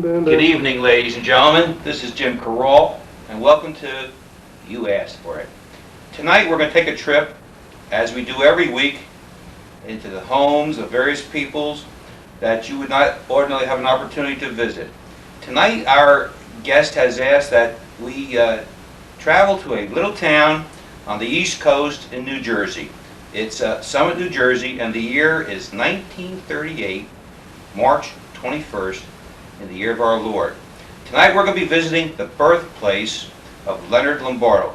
Good evening, ladies and gentlemen. This is Jim Carroll, and welcome to You Asked For It. Tonight we're going to take a trip, as we do every week, into the homes of various peoples that you would not ordinarily have an opportunity to visit. Tonight our guest has asked that we travel to a little town on the East Coast in New Jersey. It's Summit, New Jersey, and the year is 1938, March 21st, in the year of our Lord. Tonight we're going to be visiting the birthplace of Leonard Lombardo.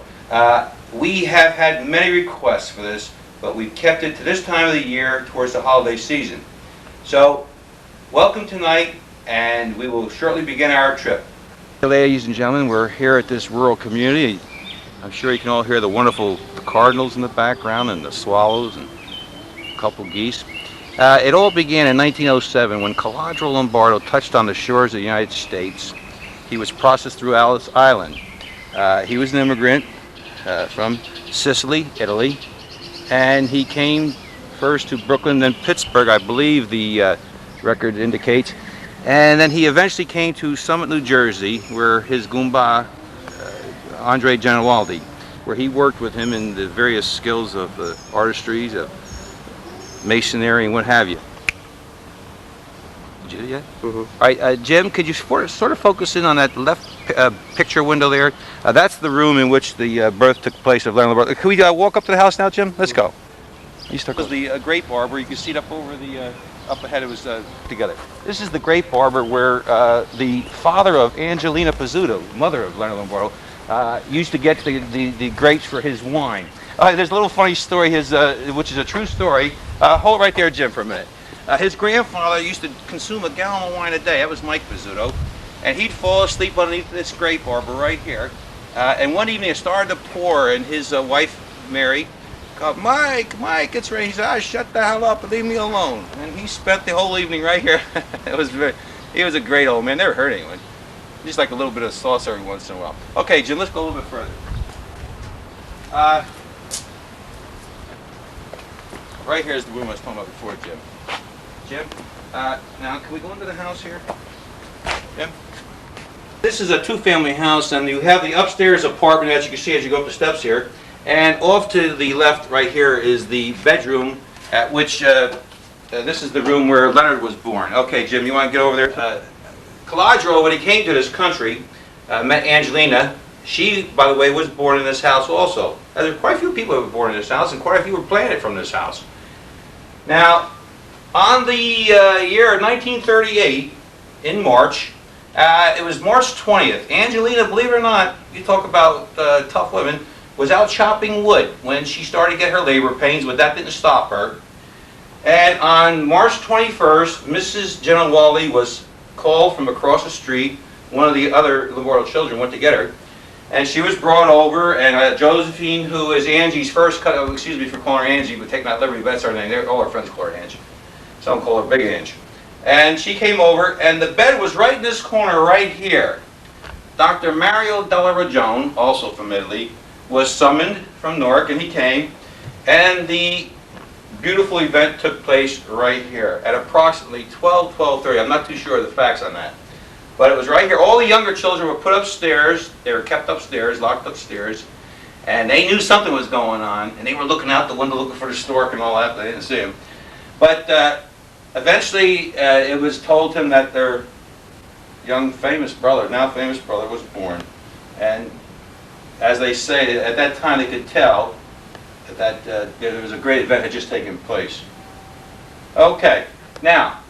We have had many requests for this, but we've kept it to this time of the year towards the holiday season. So, welcome tonight, and we will shortly begin our trip. Ladies and gentlemen, we're here at this rural community. I'm sure you can all hear the wonderful cardinals in the background and the swallows and a couple geese. It all began in 1907 when Coladro Lombardo touched on the shores of the United States. He was processed through Ellis Island. He was an immigrant from Sicily, Italy, and he came first to Brooklyn, then Pittsburgh, I believe the record indicates, and then he eventually came to Summit, New Jersey, where his Goomba, Andre Genualdi, where he worked with him in the various skills of artistries, of masonry and what have you. Did you do that? Mm-hmm. All right, Jim, could you sort of focus in on that left picture window there? That's the room in which the birth took place of Leonard Lombardo. Can we walk up to the house now, Jim? Let's go. This was the Great Barber. You can see it up over the up ahead. It was together. This is the Great Barber, where the father of Angelina Pizzuto, mother of Leonard Lombardo, used to get the grapes for his wine. There's a little funny story, which is a true story. Hold right there, Jim, for a minute. His grandfather used to consume a gallon of wine a day. That was Mike Pizzuto. And he'd fall asleep underneath this Great Barber right here. And one evening it started to pour, and his wife, Mary, called, Mike, it's raining. He said, shut the hell up and leave me alone. And he spent the whole evening right here. He was a great old man. Never hurt anyone. Just like a little bit of sauce every once in a while. Okay, Jim, let's go a little bit further. Right here is the room I was talking about before, Jim. Jim, now can we go into the house here? Jim? This is a two-family house, and you have the upstairs apartment, as you can see as you go up the steps here. And off to the left right here is the bedroom, at which this is the room where Leonard was born. Okay, Jim, you want to get over there? Coladro, when he came to this country, met Angelina. She, by the way, was born in this house also. There are quite a few people who were born in this house, and quite a few were planted from this house. Now, on the year of 1938, in March, it was March 20th. Angelina, believe it or not, you talk about tough women, was out chopping wood when she started to get her labor pains, but that didn't stop her. And on March 21st, Mrs. Genualdi was called from across the street. One of the other Lombardo children went to get her. And she was brought over, and Josephine, who is Angie's first cousin, excuse me for calling her Angie, but take that liberty, that's her name. All her friends call her Angie. Some call her Big Angie. And she came over, and the bed was right in this corner right here. Dr. Mario Della Ragione, also from Italy, was summoned from Newark, and he came. And the beautiful event took place right here at approximately 12:30. I'm not too sure of the facts on that. But it was right here. All the younger children were put upstairs. They were kept upstairs, locked upstairs. And they knew something was going on. And they were looking out the window looking for the stork and all that. They didn't see him. But eventually it was told him that their young famous brother, now famous brother, was born. And as they say, at that time they could tell that there was a great event had just taken place. Okay. Now,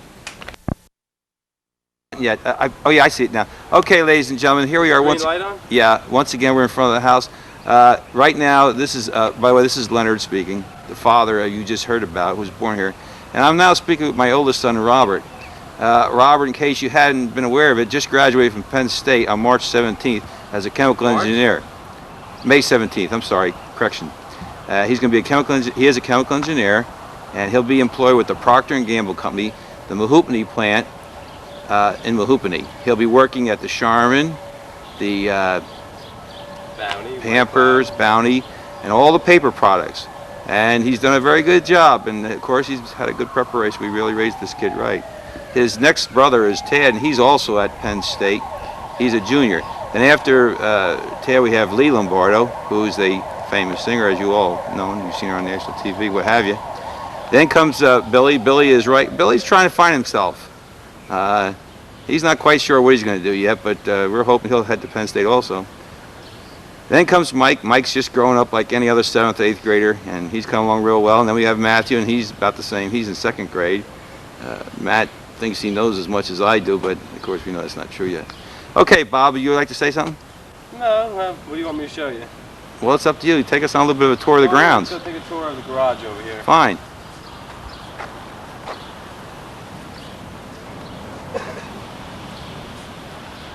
yeah, I see it now. Okay, ladies and gentlemen, here we are. Green light on? Yeah, once again we're in front of the house. Right now, this is, by the way, this is Leonard speaking, the father you just heard about, who was born here. And I'm now speaking with my oldest son, Robert. Robert, in case you hadn't been aware of it, just graduated from Penn State on March 17th as a chemical engineer. May 17th, I'm sorry, correction. He's going to be a chemical engineer. He is a chemical engineer, and he'll be employed with the Procter & Gamble company, the Mahoopany plant, in Mahoopany. He'll be working at the Charmin, the Bounty, Pampers, Bounty, and all the paper products. And he's done a very good job, and of course he's had a good preparation. We really raised this kid right. His next brother is Tad, and he's also at Penn State. He's a junior. And after Tad, we have Lee Lombardo, who's a famous singer, as you all know. You've seen her on national TV, what have you. Then comes Billy. Billy is right. Billy's trying to find himself. He's not quite sure what he's going to do yet, but we're hoping he'll head to Penn State also. Then comes Mike. Mike's just growing up like any other 7th, 8th grader, and he's coming along real well. And then we have Matthew, and he's about the same. He's in 2nd grade. Matt thinks he knows as much as I do, but of course we know that's not true yet. Okay, Bob, would you like to say something? No, what do you want me to show you? Well, it's up to you. Take us on a little bit of a tour of the grounds. Let's go take a tour of the garage over here. Fine.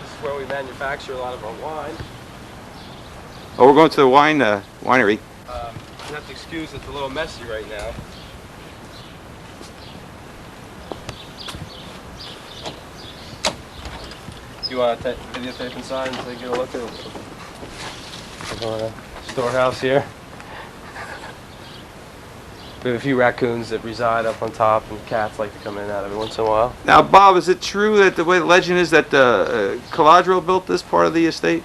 This is where we manufacture a lot of our wine. Oh, we're going to the winery. You have to excuse it's a little messy right now. You want to videotape inside and take a look at the storehouse here? We have a few raccoons that reside up on top, and cats like to come in and out every once in a while. Now, Bob, is it true that the way the legend is that Caladro built this part of the estate?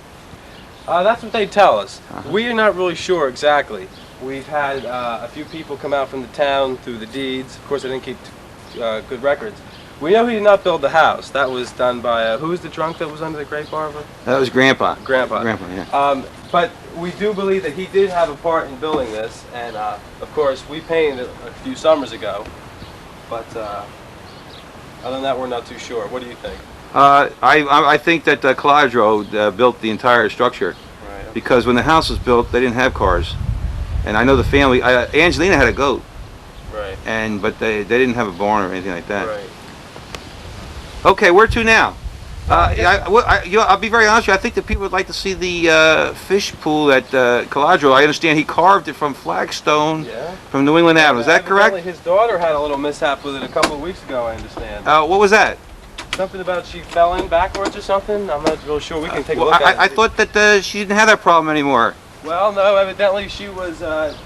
That's what they tell us. We are not really sure exactly. We've had a few people come out from the town through the deeds. Of course, they didn't keep good records. We know he did not build the house. That was done by, who was the drunk that was under the grape arbor? That was Grandpa. Grandpa. Grandpa, yeah. But we do believe that he did have a part in building this, and of course, we painted it a few summers ago. But other than that, we're not too sure. What do you think? I think that Caladro built the entire structure. Right. Because when the house was built, they didn't have cars. And I know the family, Angelina had a goat. Right. But they didn't have a barn or anything like that. Right. Okay, where to now? I'll be very honest with you. I think that people would like to see the fish pool at Caladro. I understand he carved it from flagstone from New England Avenue. Is that correct? His daughter had a little mishap with it a couple of weeks ago, I understand. What was that? Something about she fell in backwards or something? I'm not real sure. We can take a look at it. I thought that she didn't have that problem anymore. Well, no, evidently she was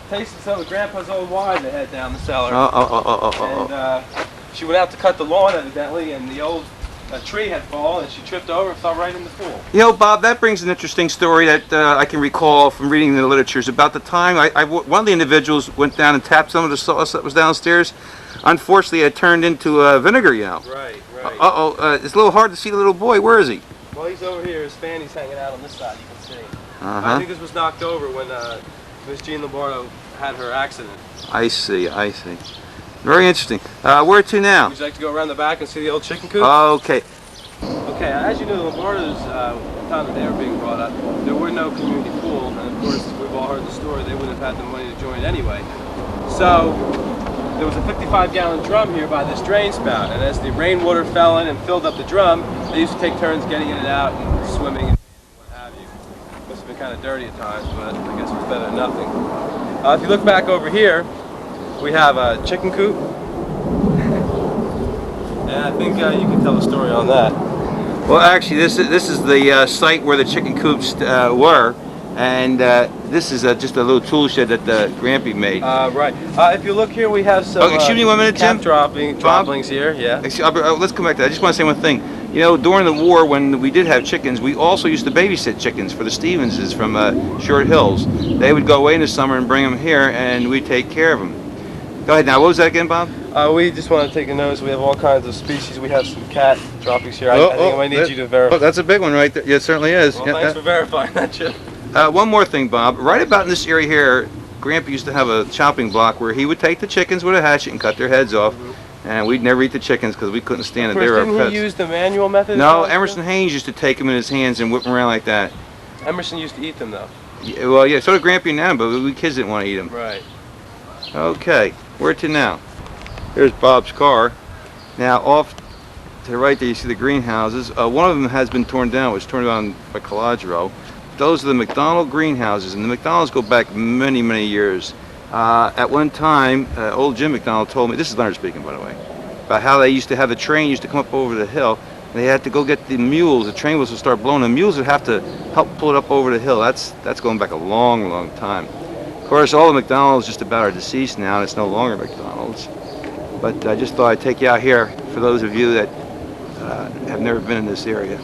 tasting some of Grandpa's old wine that had down the cellar. And she went out to cut the lawn, evidently, and the old tree had fallen, and she tripped over and fell right in the pool. You know, Bob, that brings an interesting story that I can recall from reading the literatures. About the time one of the individuals went down and tapped some of the sauce that was downstairs. Unfortunately, it turned into vinegar, you know. Right, right. It's a little hard to see the little boy. Where is he? Well, he's over here. His fanny's hanging out on this side, you can see. I think this was knocked over when Miss Jean Lombardo had her accident. I see. Very interesting. Where to now? Would you like to go around the back and see the old chicken coop? Okay. Okay, as you know, the Lombardos, at the time that they were being brought up, there were no community pool, and of course, we've all heard the story, they wouldn't have had the money to join anyway. So, there was a 55-gallon drum here by this drain spout, and as the rainwater fell in and filled up the drum, they used to take turns getting in and out and swimming and what have you. Must have been kind of dirty at times, but I guess it was better than nothing. If you look back over here, we have a chicken coop, and I think you can tell the story on that. Well, actually, this is the site where the chicken coops were, and this is just a little tool shed that Grampy made. Right. If you look here, we have some excuse me 1 minute, Jim. droppings here. Yeah. Let's come back to that. I just want to say one thing. You know, during the war, when we did have chickens, we also used to babysit chickens for the Stevenses from Short Hills. They would go away in the summer and bring them here, and we'd take care of them. Go ahead now. What was that again, Bob? We just want to take a notice. We have all kinds of species. We have some cat droppings here. I think I might need you to verify. Oh, that's a big one right there. Yeah, it certainly is. Well, thanks for verifying that, Jim. One more thing, Bob. Right about in this area here, Grandpa used to have a chopping block where he would take the chickens with a hatchet and cut their heads off. And we'd never eat the chickens because we couldn't stand it. They were our pets. Didn't he use the manual method? No, Emerson Haynes used to take them in his hands and whip them around like that. Emerson used to eat them, though. Yeah, well, yeah, so did Grampy now, but we kids didn't want to eat them. Right. Okay, where to now? Here's Bob's car. Now, off to the right there, you see the greenhouses. One of them has been torn down. It was torn down by Caladro. Those are the McDonald greenhouses, and the McDonalds go back many, many years. At one time, old Jim McDonald told me, this is Leonard speaking, by the way, about how they used to have the train used to come up over the hill. They had to go get the mules. The train was to start blowing. The mules would have to help pull it up over the hill. That's going back a long, long time. Of course, all the McDonald's just about are deceased now, and it's no longer McDonald's. But I just thought I'd take you out here for those of you that have never been in this area.